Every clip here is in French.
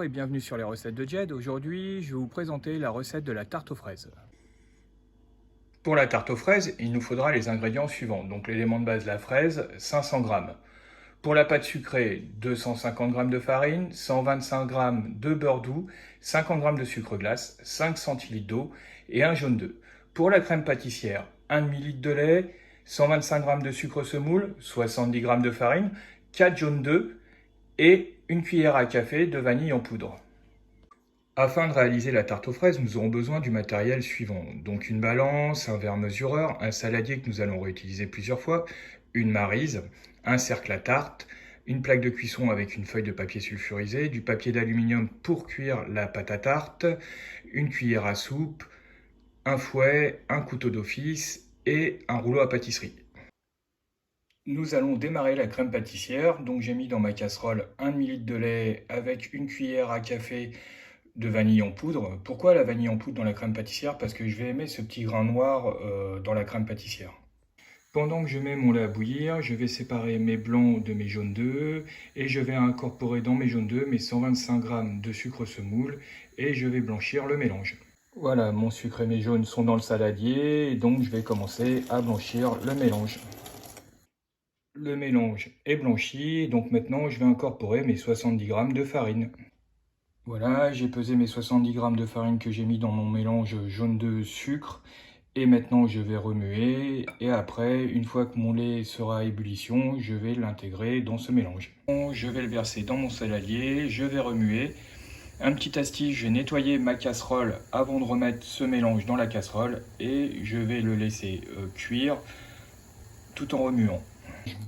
et bienvenue sur les recettes de Jed. Aujourd'hui, je vais vous présenter la recette de la tarte aux fraises. Pour la tarte aux fraises, il nous faudra les ingrédients suivants. Donc l'élément de base, la fraise, 500 g. Pour la pâte sucrée, 250 g de farine, 125 g de beurre doux, 50 g de sucre glace, 5 centilitres d'eau et un jaune d'œuf. Pour la crème pâtissière, 1 ml de lait, 125 g de sucre semoule, 70 g de farine, 4 jaunes d'œufs et une cuillère à café de vanille en poudre. Afin de réaliser la tarte aux fraises, nous aurons besoin du matériel suivant. Donc une balance, un verre mesureur, un saladier que nous allons réutiliser plusieurs fois, une maryse, un cercle à tarte, une plaque de cuisson avec une feuille de papier sulfurisé, du papier d'aluminium pour cuire la pâte à tarte, une cuillère à soupe, un fouet, un couteau d'office et un rouleau à pâtisserie. Nous allons démarrer la crème pâtissière. Donc j'ai mis dans ma casserole 1 ml de lait avec une cuillère à café de vanille en poudre. Pourquoi la vanille en poudre dans la crème pâtissière? Parce que je vais aimer ce petit grain noir dans la crème pâtissière. Pendant que je mets mon lait à bouillir, je vais séparer mes blancs de mes jaunes d'œufs et je vais incorporer dans mes jaunes d'œufs mes 125 g de sucre semoule et je vais blanchir le mélange. Voilà, mon sucre et mes jaunes sont dans le saladier et donc je vais commencer à blanchir le mélange. Le mélange est blanchi, donc maintenant je vais incorporer mes 70 g de farine. Voilà, j'ai pesé mes 70 g de farine que j'ai mis dans mon mélange jaune de sucre. Et maintenant je vais remuer. Et après, une fois que mon lait sera à ébullition, je vais l'intégrer dans ce mélange. Je vais le verser dans mon saladier, je vais remuer. Un petit astuce, je vais nettoyer ma casserole avant de remettre ce mélange dans la casserole. Et je vais le laisser cuire tout en remuant.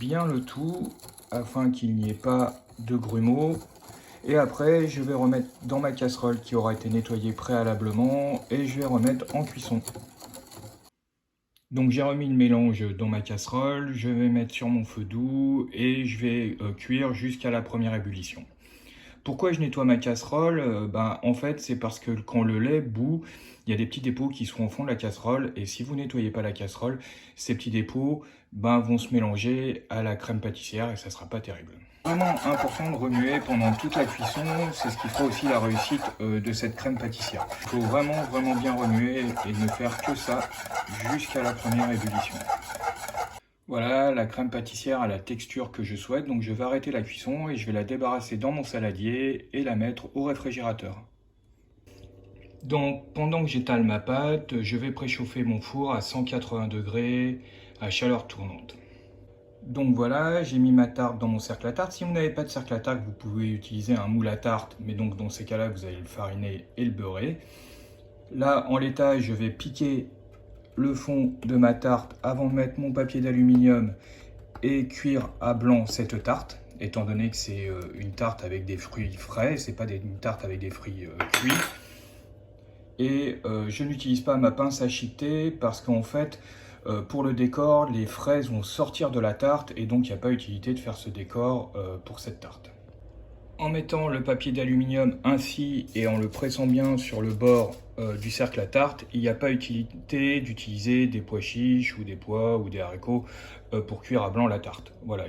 Bien le tout afin qu'il n'y ait pas de grumeaux. Et après, je vais remettre dans ma casserole qui aura été nettoyée préalablement et je vais remettre en cuisson. Donc j'ai remis le mélange dans ma casserole, je vais mettre sur mon feu doux et je vais cuire jusqu'à la première ébullition. Pourquoi je nettoie ma casserole? En fait, c'est parce que quand le lait bout, il y a des petits dépôts qui seront au fond de la casserole. Et si vous nettoyez pas la casserole, ces petits dépôts vont se mélanger à la crème pâtissière et ça sera pas terrible. Vraiment important de remuer pendant toute la cuisson. C'est ce qui fera aussi la réussite de cette crème pâtissière. Il faut vraiment bien remuer et ne faire que ça jusqu'à la première ébullition. Voilà, la crème pâtissière a la texture que je souhaite, donc je vais arrêter la cuisson et je vais la débarrasser dans mon saladier et la mettre au réfrigérateur. Donc pendant que j'étale ma pâte, je vais préchauffer mon four à 180 degrés à chaleur tournante. Donc voilà, j'ai mis ma tarte dans mon cercle à tarte. Si vous n'avez pas de cercle à tarte, vous pouvez utiliser un moule à tarte, mais donc dans ces cas-là, vous allez le fariner et le beurrer. Là, en l'état, je vais piquer le fond de ma tarte avant de mettre mon papier d'aluminium et cuire à blanc cette tarte, étant donné que c'est une tarte avec des fruits frais, c'est pas une tarte avec des fruits cuits. Et je n'utilise pas ma pince à chiqueter parce qu'en fait, pour le décor, les fraises vont sortir de la tarte et donc il n'y a pas utilité de faire ce décor pour cette tarte. En mettant le papier d'aluminium ainsi et en le pressant bien sur le bord du cercle à tarte, il n'y a pas utilité d'utiliser des pois chiches ou des pois ou des haricots pour cuire à blanc la tarte. Voilà,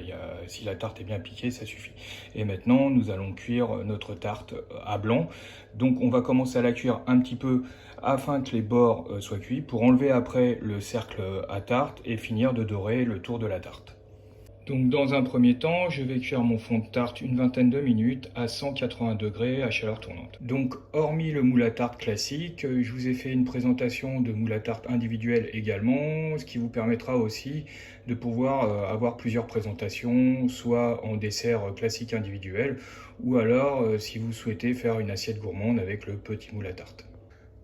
si la tarte est bien piquée, ça suffit. Et maintenant, nous allons cuire notre tarte à blanc. Donc on va commencer à la cuire un petit peu afin que les bords soient cuits pour enlever après le cercle à tarte et finir de dorer le tour de la tarte. Donc dans un premier temps, je vais cuire mon fond de tarte une vingtaine de minutes à 180 degrés à chaleur tournante. Donc hormis le moule à tarte classique, je vous ai fait une présentation de moule à tarte individuel également, ce qui vous permettra aussi de pouvoir avoir plusieurs présentations, soit en dessert classique individuel, ou alors si vous souhaitez faire une assiette gourmande avec le petit moule à tarte.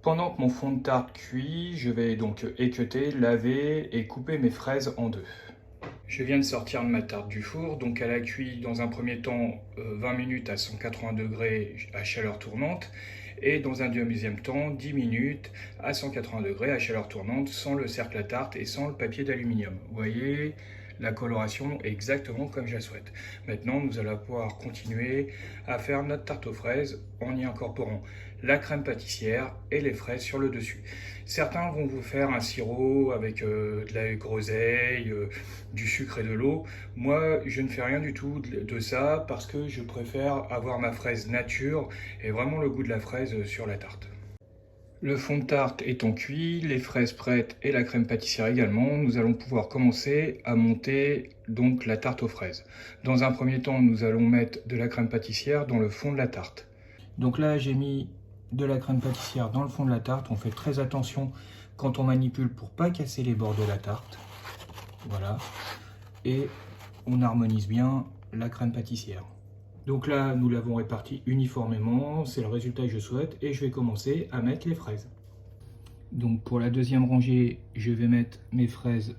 Pendant que mon fond de tarte cuit, je vais donc équeuter, laver et couper mes fraises en deux. Je viens de sortir de ma tarte du four, donc elle a cuit dans un premier temps 20 minutes à 180 degrés à chaleur tournante et dans un deuxième temps 10 minutes à 180 degrés à chaleur tournante sans le cercle à tarte et sans le papier d'aluminium. Vous voyez, la coloration est exactement comme je la souhaite. Maintenant, nous allons pouvoir continuer à faire notre tarte aux fraises en y incorporant la crème pâtissière et les fraises sur le dessus. Certains vont vous faire un sirop avec de la groseille, du sucre et de l'eau. Moi, je ne fais rien du tout de ça parce que je préfère avoir ma fraise nature et vraiment le goût de la fraise sur la tarte. Le fond de tarte étant cuit, les fraises prêtes et la crème pâtissière également, nous allons pouvoir commencer à monter donc la tarte aux fraises. Dans un premier temps, nous allons mettre de la crème pâtissière dans le fond de la tarte. Donc là, j'ai mis de la crème pâtissière dans le fond de la tarte. On fait très attention quand on manipule pour pas casser les bords de la tarte. Voilà. Et on harmonise bien la crème pâtissière. Donc là, nous l'avons réparti uniformément, c'est le résultat que je souhaite, et je vais commencer à mettre les fraises. Donc pour la deuxième rangée, je vais mettre mes fraises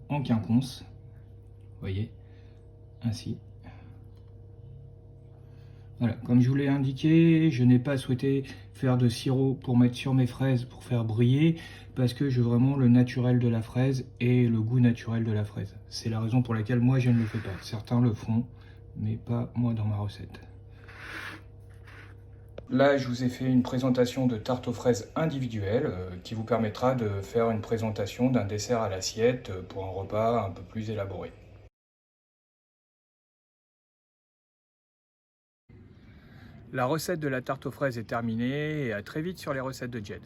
en quinconce, vous voyez, ainsi. Voilà, comme je vous l'ai indiqué, je n'ai pas souhaité faire de sirop pour mettre sur mes fraises pour faire briller, parce que je veux vraiment le naturel de la fraise et le goût naturel de la fraise. C'est la raison pour laquelle moi je ne le fais pas. Certains le font, mais pas moi dans ma recette. Là, je vous ai fait une présentation de tarte aux fraises individuelle qui vous permettra de faire une présentation d'un dessert à l'assiette pour un repas un peu plus élaboré. La recette de la tarte aux fraises est terminée et à très vite sur les recettes de Jed.